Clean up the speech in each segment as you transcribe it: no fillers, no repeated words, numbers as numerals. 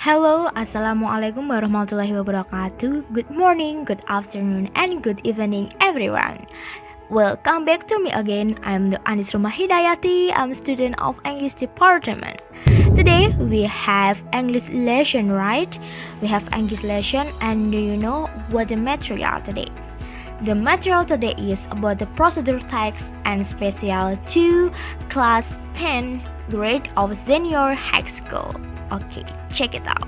Hello, Assalamualaikum warahmatullahi wabarakatuh. Good morning, good afternoon, and good evening, everyone. Welcome back to me again. I'm the Anis Rohmah Hidayati. I'm a student of English department. Today we have English lesson, right? We have English lesson, and do you know what the material today? The material today is about the procedure text and special to class 10 grade of senior high school. Okay, check it out.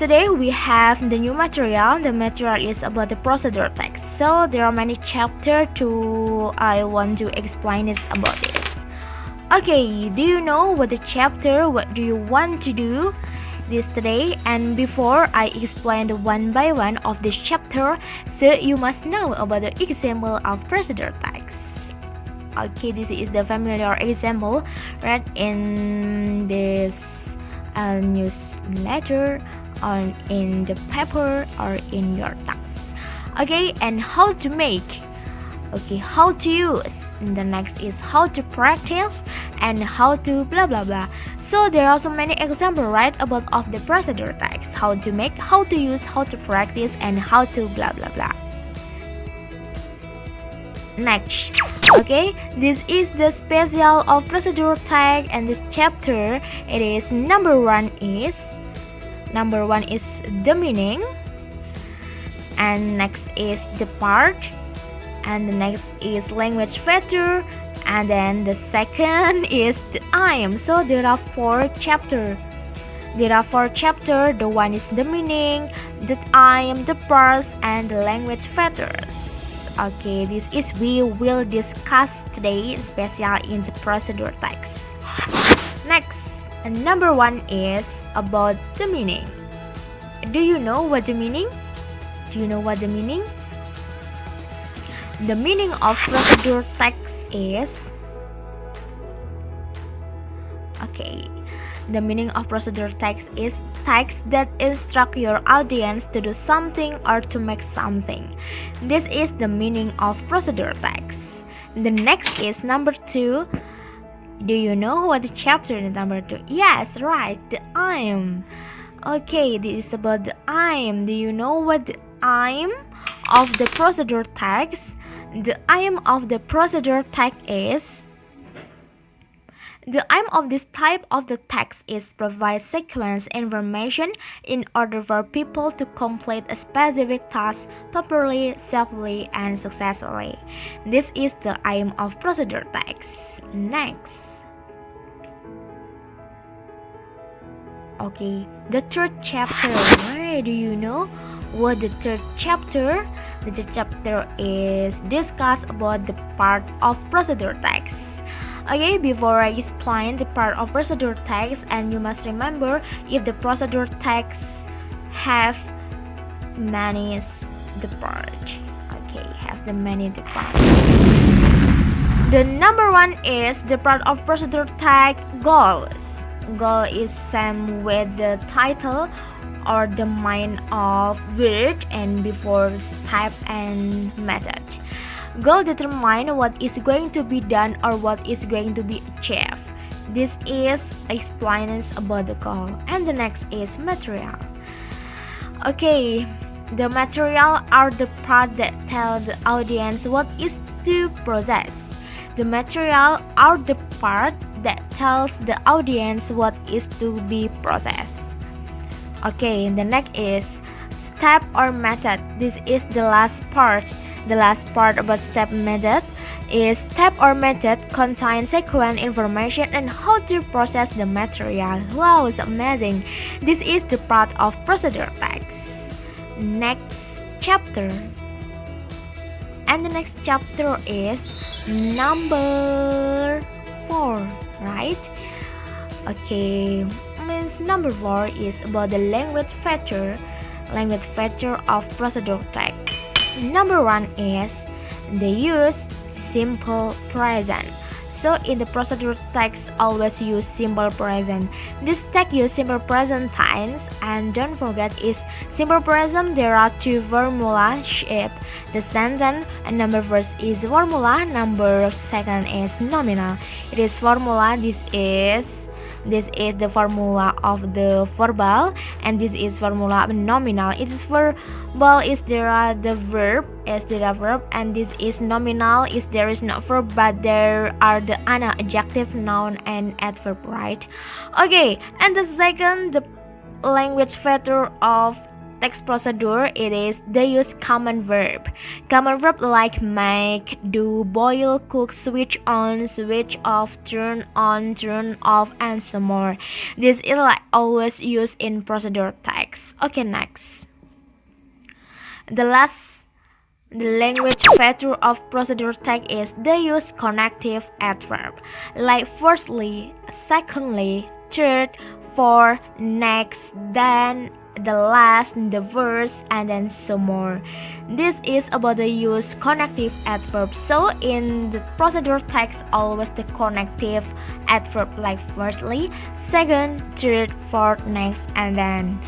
Today we have the new material. The material is about the procedure text. So there are many chapters to I want to explain this about this. Okay, do you know what the chapter? What do you want to do this today? And before I explain the one by one of this chapter, so you must know about the example of procedure text. Okay, this is the familiar example read in this newsletter or in the paper or in your text. Okay, and how to make. Okay, how to use. And the next is how to practice and how to blah blah blah. So there are so many examples right about of the procedure text. How to make, how to use, how to practice, and how to blah blah blah. Next, okay, this is the special of procedure text and this chapter. It is number one is the meaning, and next is the part, and the next is language feature, and then the second is the aim. So there are four chapters. The one is the meaning, the aim, the parts, and the language features. Okay, this is we will discuss today special in the procedure text. Next, number one is about the meaning. Do you know what the meaning? Do you know what the meaning? The meaning of procedure text is the meaning of procedure text is text that instruct your audience to do something or to make something. This is the meaning of procedure text. The next is number two. Do you know what the chapter is number two? Yes, right, the aim. Okay, this is about the aim. Do you know what the aim of the procedure text? The aim of the procedure text is the aim of this type of the text is provide sequence information in order for people to complete a specific task properly, safely, and successfully. This is the aim of procedure text. Next. Okay, the third chapter. Why do you know what the third chapter? The third chapter is discuss about the part of procedure text. Okay, before I explain the part of procedure text, and you must remember if the procedure text have many the part. Okay, has the many the part. The number one is the part of procedure text goals. Goal is same with the title or the mind of word and before step and method. Goal determine what is going to be done or what is going to be achieved. This is explains about the goal. And the next is material. Okay, the material are the part that tell the audience what is to process. The material are the part that tells the audience what is to be processed. Okay, the next is step or method. This is the last part. The last part about step method is step or method contains sequence information and how to process the material. Wow, it's amazing. This is the part of procedure text. Next chapter. And the next chapter is number 4, right? Okay, means number 4 is about the language feature of procedure text. Number 1 is the use simple present. So in the procedure text, always use simple present. This text use simple present tense, and don't forget is simple present. There are two formula shape the sentence, and number first is formula, number second is nominal. It is formula. This is This is the formula of the verbal, and this is formula of nominal. It is verbal is there are the verb, and this is nominal is there is no verb, but there are the adjective, noun, and adverb, right? Okay, and the second, the language feature of text procedure, it is they use common verb like make, do, boil, cook, switch on, switch off, turn on, turn off, and some more. This is like always used in procedure text. Okay, next, the language feature of procedure text is they use connective adverb like firstly, secondly, third, for, next, then, the last, the verse, and then some more. This is about the use connective adverb. So in the procedure text, always the connective adverb like firstly, second, third, fourth, next, and then.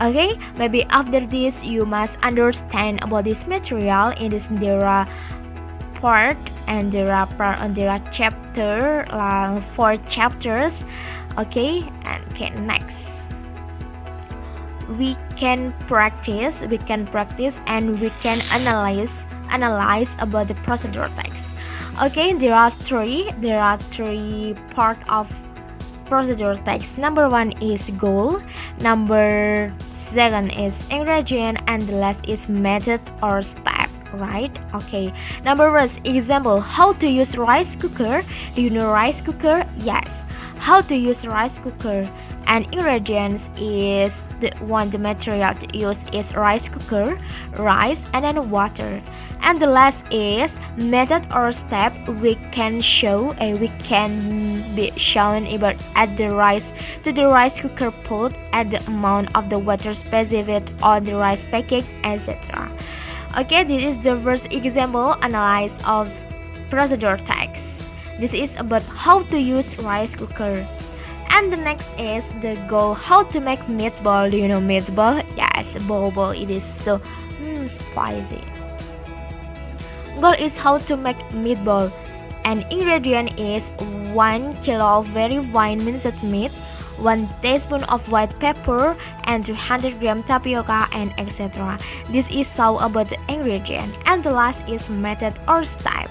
Okay, maybe after this you must understand about this material. In this there are part and there are chapter, 4 chapters. Okay, and okay, next, we can practice and we can analyze about the procedure text. Okay, there are three part of procedure text. Number 1 is goal, number 2 is ingredient, and the last is method or step, right? Okay, number 1 example, how to use rice cooker. Do you know rice cooker? Yes, how to use rice cooker. And ingredients is the material to use is rice cooker, rice, and then water. And the last is method or step. We can be shown about add the rice to the rice cooker pot, add the amount of the water specified on the rice packet, etc. Okay, this is the first example analysis of procedure text. This is about how to use rice cooker. And the next is the goal, how to make meatball. Do you know meatball? Yes, ball. It is so spicy. Goal is how to make meatball. And ingredient is 1 kilo of very fine minced meat, 1 teaspoon of white pepper, and 300 gram tapioca, and etc. This is all about the ingredient. And the last is method or step.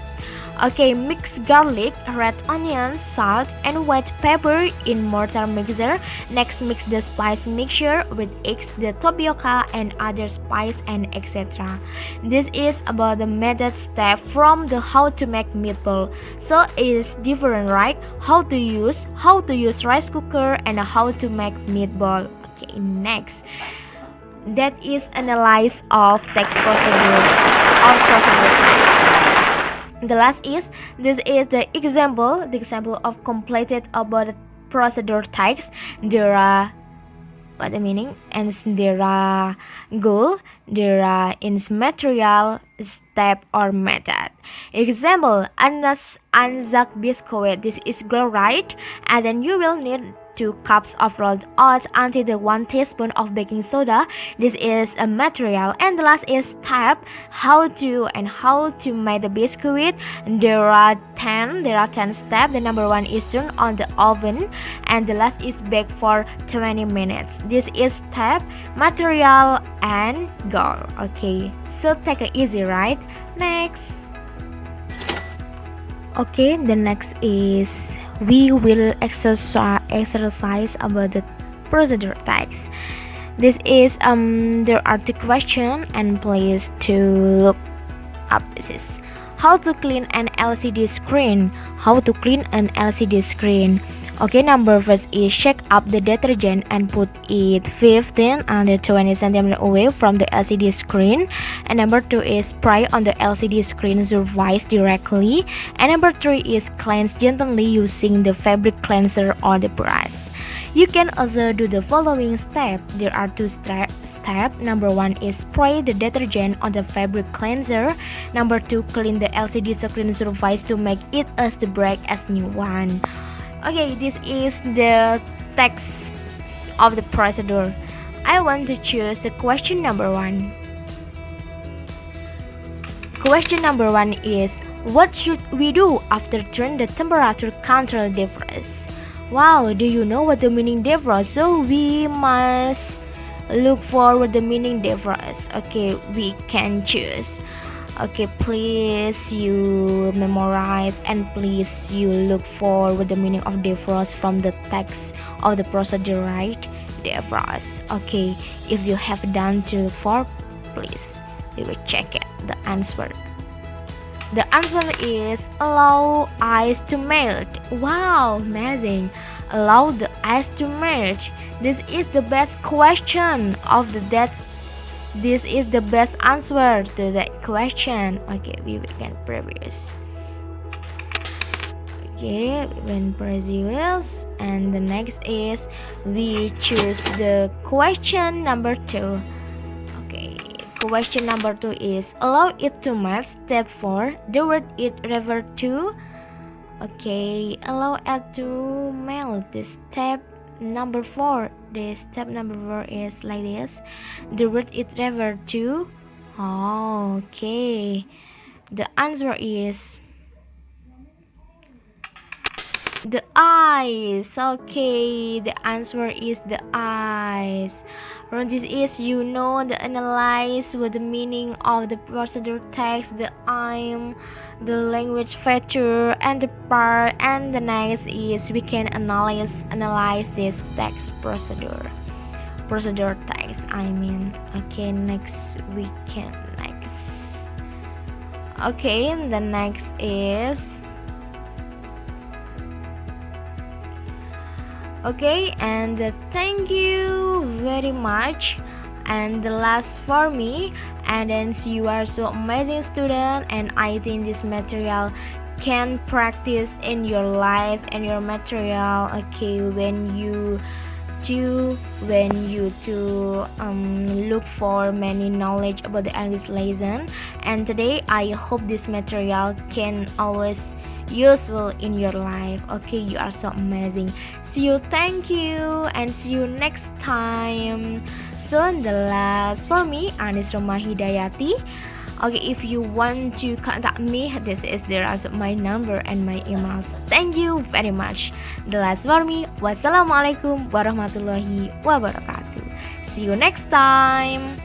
Okay, mix garlic, red onion, salt, and white pepper in mortar mixer. Next, mix the spice mixture with eggs, the tapioca, and other spice, and etc. This is about the method step from the how to make meatball. So it is different, right? How to use rice cooker and how to make meatball. Okay, next, that is analysis of text procedure or procedure text. The last is, this is the example of completed about the procedure text. There are what the meaning, and there are goal, there are in material, step, or method. Example, Anzac biscuit. This is goal, right? And then you will need 2 cups of rolled oats until the 1 teaspoon of baking soda. This is a material. And the last is step, how to make the biscuit. There are 10 steps. The number 1 is turn on the oven, and the last is bake for 20 minutes. This is step, material, and goal. Okay, so take it easy, right? Next. Okay, the next is we will exercise about the procedure text. This is there are 2 questions, and please to look up. This is how to clean an LCD screen. Okay, number 1 is shake up the detergent and put it 15 under 20 cm away from the LCD screen. And number 2 is spray on the LCD screen surface directly. And number 3 is cleanse gently using the fabric cleanser or the brush. You can also do the following step. There are 2 steps. Number 1 is spray the detergent on the fabric cleanser. Number 2, clean the LCD screen surface to make it as the bright as new one. Okay, this is the text of the procedure. I want to choose the question number 1. Question number 1 is, what should we do after turn the temperature control device? Wow, do you know what the meaning difference? So we must look for what the meaning difference. Okay, we can choose. Okay, please you memorize and please you look for what the meaning of difference from the text of the procedure, right? Difference. Okay, if you have done to look for, please we will check it. The answer. The answer is allow ice to melt. Wow, amazing. Allow the ice to melt. This is the best question of the that. This is the best answer to that question. Okay, we can previous. Okay, when previous, and the next is we choose the question number 2. Okay, question number 2 is allow it to melt. Step 4, the word it refer to. Okay, allow it to melt. The step number 4. The step number 4 is like this. The word it refer to. Oh, okay. The answer is the eyes. Okay, the answer is the eyes. From this is the analyze with the meaning of the procedure text, the aim, the language feature, and the part. And the next is we can analyze this text procedure text. Okay, next we can next. Okay, the next is. Okay, and thank you very much. And the last for me, and then you are so amazing student, and I think this material can practice in your life and your material. Okay, when you look for many knowledge about the English lesson. And today I hope this material can always useful in your life. Okay, you are so amazing. See you, thank you, and see you next time. So the last for me, Anis Rohmah Hidayati. Okay, if you want to contact me, this is my number and my emails. Thank you very much. The last for me, wassalamualaikum warahmatullahi wabarakatuh. See you next time.